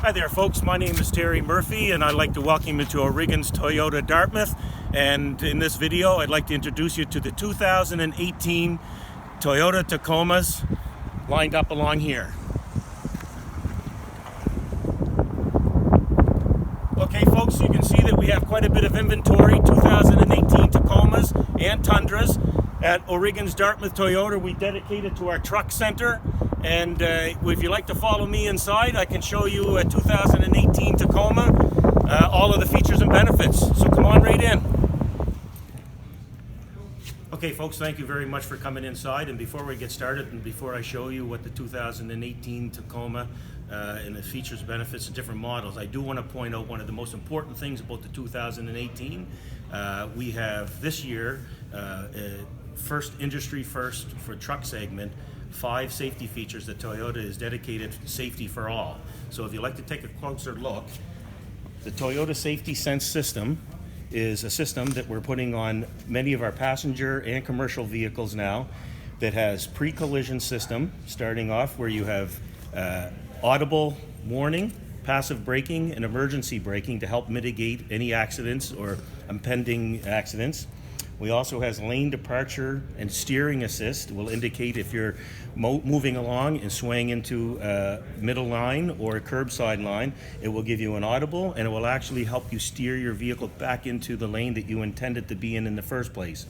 Hi there folks, my name is Terry Murphy and I'd like to welcome you to O'Regan's Toyota Dartmouth, and in this video I'd like to introduce you to the 2018 Toyota Tacomas lined up along here. Okay folks, you can see that we have quite a bit of inventory, 2018 Tacomas and Tundras at O'Regan's Dartmouth Toyota. We dedicate it to our truck center. And if you'd like to follow me inside, I can show you a 2018 Tacoma, all of the features and benefits. So come on right in. Okay folks, thank you very much for coming inside. And before we get started and before I show you what the 2018 Tacoma and the features, benefits, and different models, I do want to point out one of the most important things about the 2018. We have this year, industry first for truck segment, 5 safety features that Toyota is dedicated to safety for all. So if you'd like to take a closer look, the Toyota Safety Sense system is a system that we're putting on many of our passenger and commercial vehicles now that has pre-collision system, starting off where you have audible warning, passive braking, and emergency braking to help mitigate any accidents or impending accidents. We also has lane departure and steering assist. Will indicate if you're moving along and swaying into a middle line or a curbside line. It will give you an audible, and it will actually help you steer your vehicle back into the lane that you intended to be in the first place.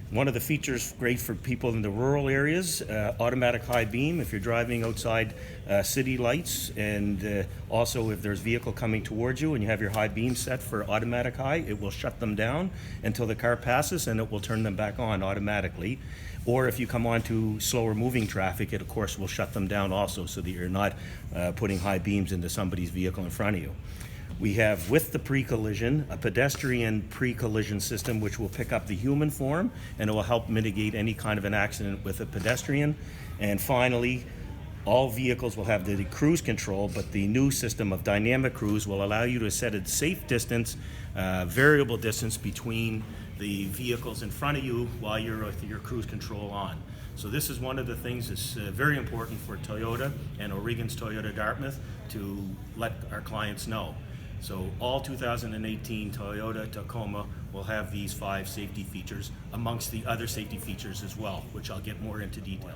One of the features great for people in the rural areas, automatic high beam if you're driving outside city lights, and also if there's vehicle coming towards you and you have your high beam set for automatic high, it will shut them down until the car passes and it will turn them back on automatically. Or if you come onto slower moving traffic, it of course will shut them down also, so that you're not putting high beams into somebody's vehicle in front of you. We have, with the pre-collision, a pedestrian pre-collision system which will pick up the human form, and it will help mitigate any kind of an accident with a pedestrian. And finally, all vehicles will have the cruise control, but the new system of dynamic cruise will allow you to set a safe distance, variable distance between the vehicles in front of you while you're with your cruise control on. So this is one of the things that's very important for Toyota and O'Regan's Toyota Dartmouth to let our clients know. So all 2018 Toyota Tacoma will have these 5 safety features amongst the other safety features as well, which I'll get more into detail.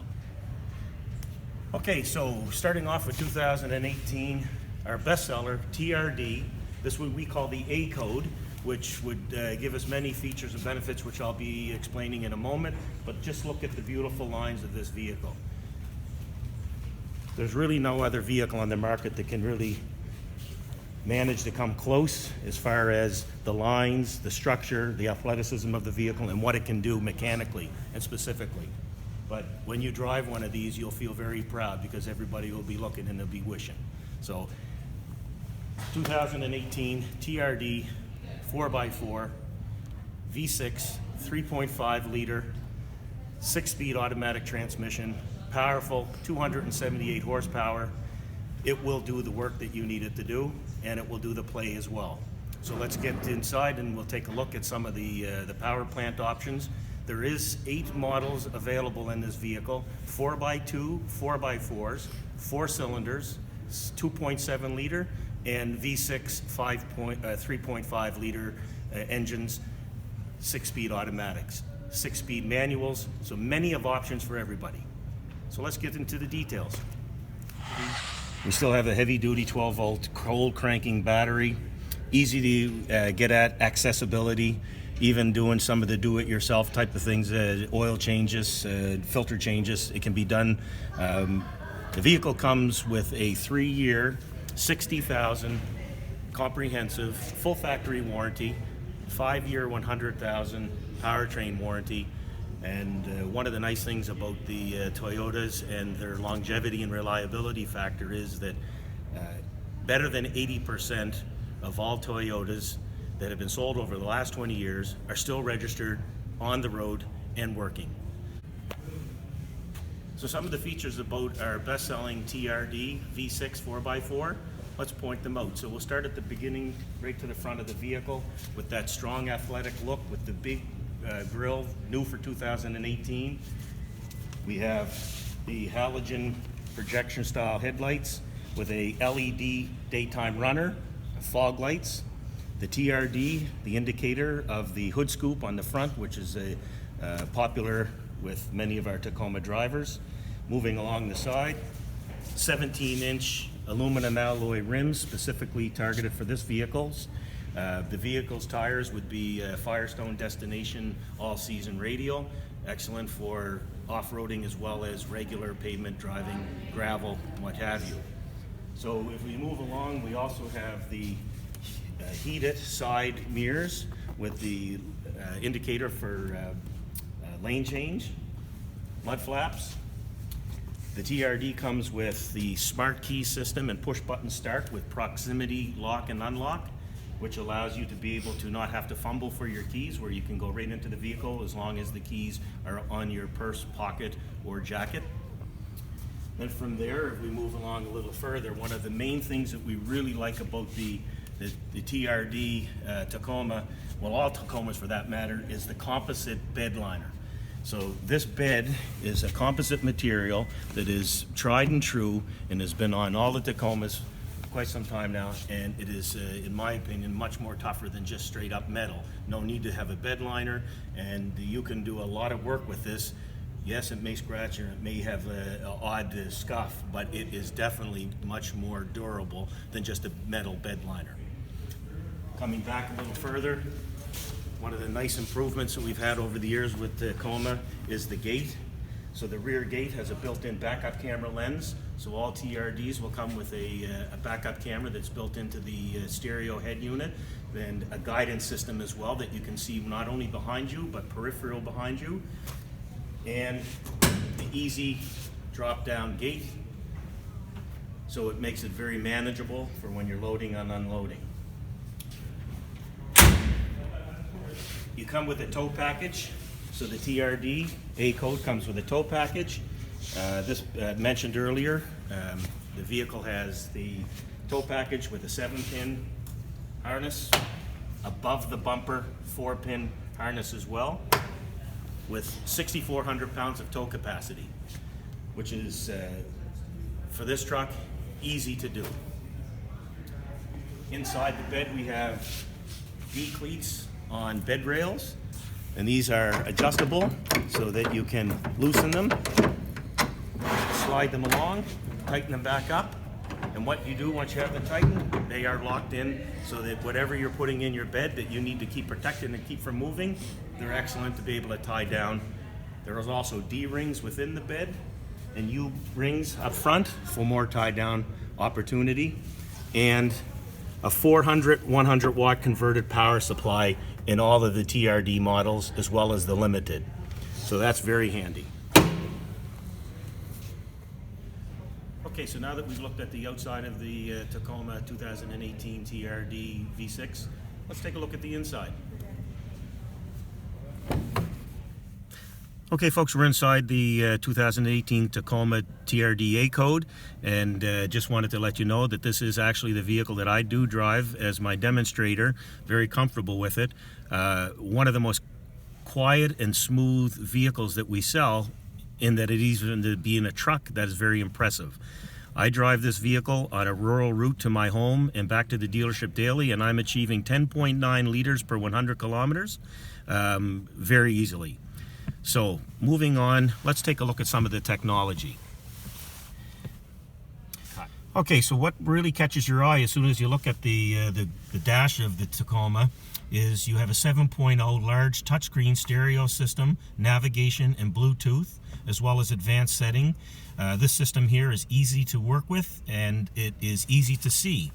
Okay, so starting off with 2018, our bestseller, TRD, this is what we call the A code, which would give us many features and benefits, which I'll be explaining in a moment, but just look at the beautiful lines of this vehicle. There's really no other vehicle on the market that can really manage to come close as far as the lines, the structure, the athleticism of the vehicle, and what it can do mechanically and specifically. But when you drive one of these, you'll feel very proud because everybody will be looking and they'll be wishing. So 2018 TRD 4x4 V6 3.5 liter 6-speed automatic transmission, powerful 278 horsepower. It will do the work that you need it to do, and it will do the play as well. So let's get inside and we'll take a look at some of the power plant options. There is 8 models available in this vehicle: 4x2, 4x4s, 4 cylinders, 2.7 liter, and V6 3.5 liter engines, 6-speed automatics, 6-speed manuals. So many of options for everybody. So let's get into the details. We still have a heavy-duty 12-volt cold cranking battery, easy to get at, accessibility, even doing some of the do-it-yourself type of things, oil changes, filter changes. It can be done. The vehicle comes with a 3-year, 60,000 comprehensive full factory warranty, 5-year, 100,000 powertrain warranty. And one of the nice things about the Toyotas and their longevity and reliability factor is that better than 80% of all Toyotas that have been sold over the last 20 years are still registered, on the road, and working. So some of the features about our best-selling TRD V6 4x4, let's point them out. So we'll start at the beginning, right to the front of the vehicle, with that strong athletic look with the big grille, new for 2018. We have the halogen projection style headlights, with a LED daytime runner, fog lights, the TRD, the indicator of the hood scoop on the front, which is popular with many of our Tacoma drivers. Moving along the side, 17-inch aluminum alloy rims specifically targeted for this vehicle's. The vehicle's tires would be Firestone Destination all-season radial, excellent for off-roading as well as regular pavement driving, gravel, what have you. So if we move along, we also have the heated side mirrors with the indicator for lane change, mud flaps. The TRD comes with the smart key system and push button start with proximity lock and unlock, which allows you to be able to not have to fumble for your keys, where you can go right into the vehicle as long as the keys are on your purse, pocket, or jacket. Then from there, if we move along a little further, one of the main things that we really like about the TRD Tacoma, well, all Tacomas for that matter, is the composite bed liner. So this bed is a composite material that is tried and true and has been on all the Tacomas quite some time now, and it is, in my opinion, much more tougher than just straight up metal. No need to have a bed liner, and you can do a lot of work with this. Yes, it may scratch or it may have an odd scuff, but it is definitely much more durable than just a metal bed liner. Coming back a little further, one of the nice improvements that we've had over the years with Tacoma is the gate. So the rear gate has a built-in backup camera lens. So all TRDs will come with a backup camera that's built into the stereo head unit, and a guidance system as well that you can see not only behind you, but peripheral behind you. And the easy drop-down gate. So it makes it very manageable for when you're loading and unloading. You come with a tow package. So the TRD A-Code comes with a tow package. This mentioned earlier, the vehicle has the tow package with a 7-pin harness, above the bumper 4-pin harness as well, with 6,400 pounds of tow capacity, which is, for this truck, easy to do. Inside the bed we have D-cleats on bed rails. And these are adjustable so that you can loosen them, slide them along, tighten them back up. And what you do once you have them tightened, they are locked in so that whatever you're putting in your bed that you need to keep protected and keep from moving, they're excellent to be able to tie down. There is also D-rings within the bed and U-rings up front for more tie down opportunity. And a 400, 100 watt converted power supply in all of the TRD models, as well as the Limited. So that's very handy. Okay, so now that we've looked at the outside of the Tacoma 2018 TRD V6, let's take a look at the inside. Okay folks, we're inside the 2018 Tacoma TRD A-Code, and just wanted to let you know that this is actually the vehicle that I do drive as my demonstrator. Very comfortable with it. One of the most quiet and smooth vehicles that we sell, in that it even to be in a truck, that is very impressive. I drive this vehicle on a rural route to my home and back to the dealership daily, and I'm achieving 10.9 liters per 100 kilometers very easily. So moving on, let's take a look at some of the technology. Okay, so what really catches your eye as soon as you look at the dash of the Tacoma is you have a 7.0 large touchscreen stereo system, navigation and Bluetooth, as well as advanced setting. This system here is easy to work with and it is easy to see.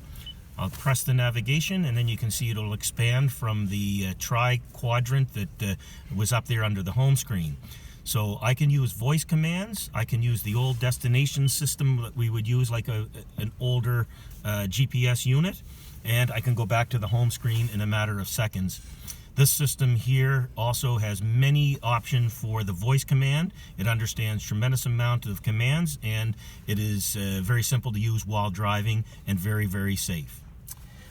I'll press the navigation and then you can see it'll expand from the tri-quadrant that was up there under the home screen. So I can use voice commands, I can use the old destination system that we would use like an older GPS unit, and I can go back to the home screen in a matter of seconds. This system here also has many options for the voice command. It understands tremendous amount of commands, and it is very simple to use while driving and very, very safe.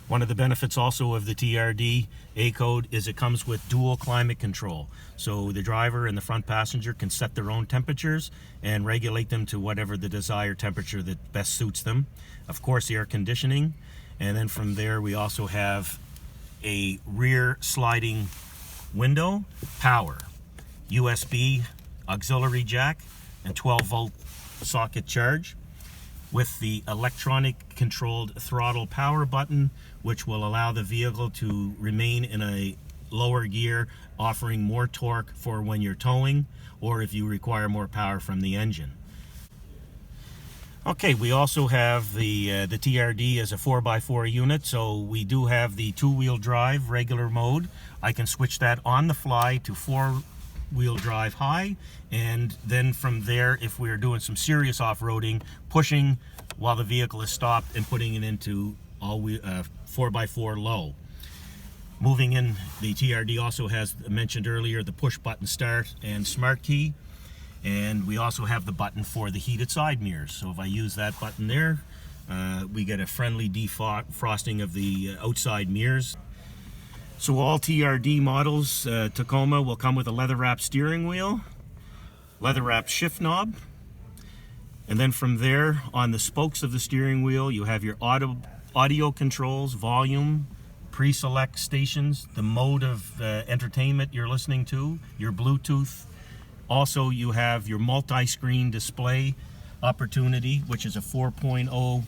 One of the benefits also of the TRD A-Code is it comes with dual climate control. So the driver and the front passenger can set their own temperatures and regulate them to whatever the desired temperature that best suits them. Of course, air conditioning. And then from there, we also have a rear sliding window, power, USB auxiliary jack, and 12-volt socket charge, with the electronic controlled throttle power button, which will allow the vehicle to remain in a lower gear, offering more torque for when you're towing or if you require more power from the engine. Okay, we also have the TRD as a 4x4 unit, so we do have the two-wheel drive regular mode. I can switch that on the fly to four-wheel drive high, and then from there, if we're doing some serious off-roading, pushing while the vehicle is stopped and putting it into all 4x4 low. Moving in, the TRD also has, mentioned earlier, the push button start and smart key, and we also have the button for the heated side mirrors. So if I use that button there, we get a friendly defrosting of the outside mirrors. So all TRD models, Tacoma, will come with a leather-wrapped steering wheel, leather-wrapped shift knob, and then from there, on the spokes of the steering wheel, you have your audio controls, volume, pre-select stations, the mode of entertainment you're listening to, your Bluetooth. Also, you have your multi-screen display opportunity, which is a 4.0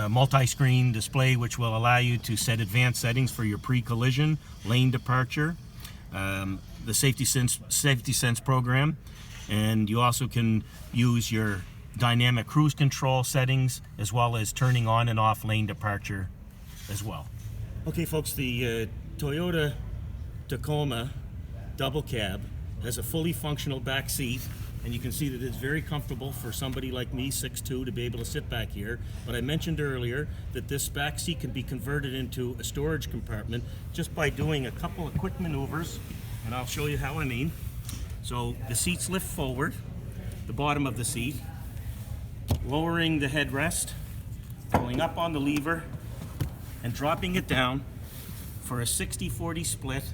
multi-screen display, which will allow you to set advanced settings for your pre-collision, lane departure, the Safety Sense program, and you also can use your dynamic cruise control settings as well as turning on and off lane departure as well. Okay, folks, the Toyota Tacoma double cab has a fully functional back seat, and you can see that it's very comfortable for somebody like me, 6'2", to be able to sit back here. But I mentioned earlier that this back seat can be converted into a storage compartment just by doing a couple of quick maneuvers, and I'll show you how I mean. So the seats lift forward, the bottom of the seat, lowering the headrest, pulling up on the lever, and dropping it down. For a 60-40 split,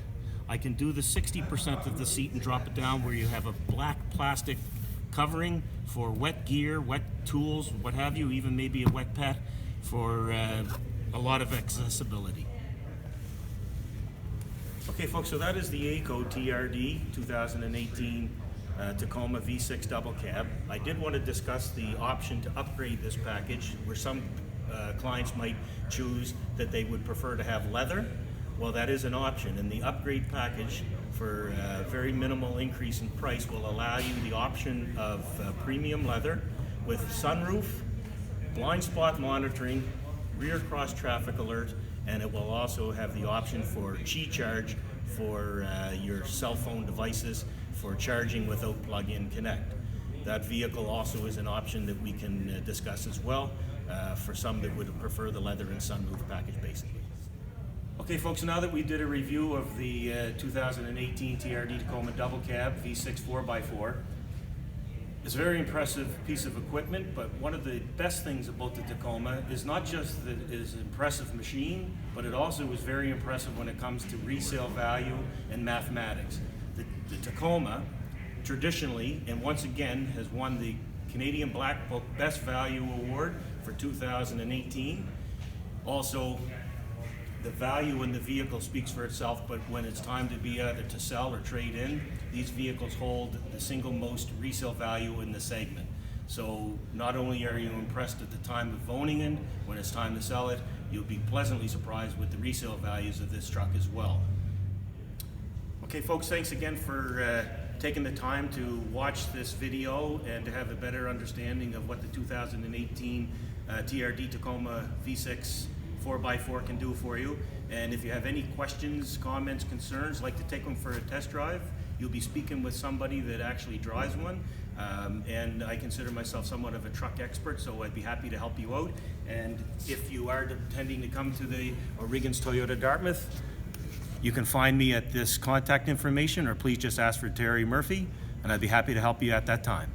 I can do the 60% of the seat and drop it down where you have a black plastic covering for wet gear, wet tools, what have you, even maybe a wet pet for a lot of accessibility. Okay, folks, so that is the A-Code TRD 2018 Tacoma V6 double cab. I did want to discuss the option to upgrade this package, where some clients might choose that they would prefer to have leather. Well, that is an option, and the upgrade package for a very minimal increase in price will allow you the option of premium leather with sunroof, blind spot monitoring, rear cross traffic alert, and it will also have the option for Qi charge for your cell phone devices for charging without plug-in connect. That vehicle also is an option that we can discuss as well for some that would prefer the leather and sunroof package basically. Okay, folks, now that we did a review of the 2018 TRD Tacoma double cab V6 4x4, it's a very impressive piece of equipment, but one of the best things about the Tacoma is not just that it is an impressive machine, but it also is very impressive when it comes to resale value and mathematics. The Tacoma traditionally, and once again, has won the Canadian Black Book Best Value Award for 2018. Also, the value in the vehicle speaks for itself, but when it's time to be either to sell or trade in, these vehicles hold the single most resale value in the segment. So not only are you impressed at the time of owning it, when it's time to sell it, you'll be pleasantly surprised with the resale values of this truck as well. Okay, folks, thanks again for taking the time to watch this video and to have a better understanding of what the 2018 TRD Tacoma V6 4x4 can do for you. And if you have any questions, comments, concerns, like to take them for a test drive, you'll be speaking with somebody that actually drives one. And I consider myself somewhat of a truck expert, so I'd be happy to help you out. And if you are intending to come to the O'Regan's Toyota Dartmouth, you can find me at this contact information, or please just ask for Terry Murphy, and I'd be happy to help you at that time.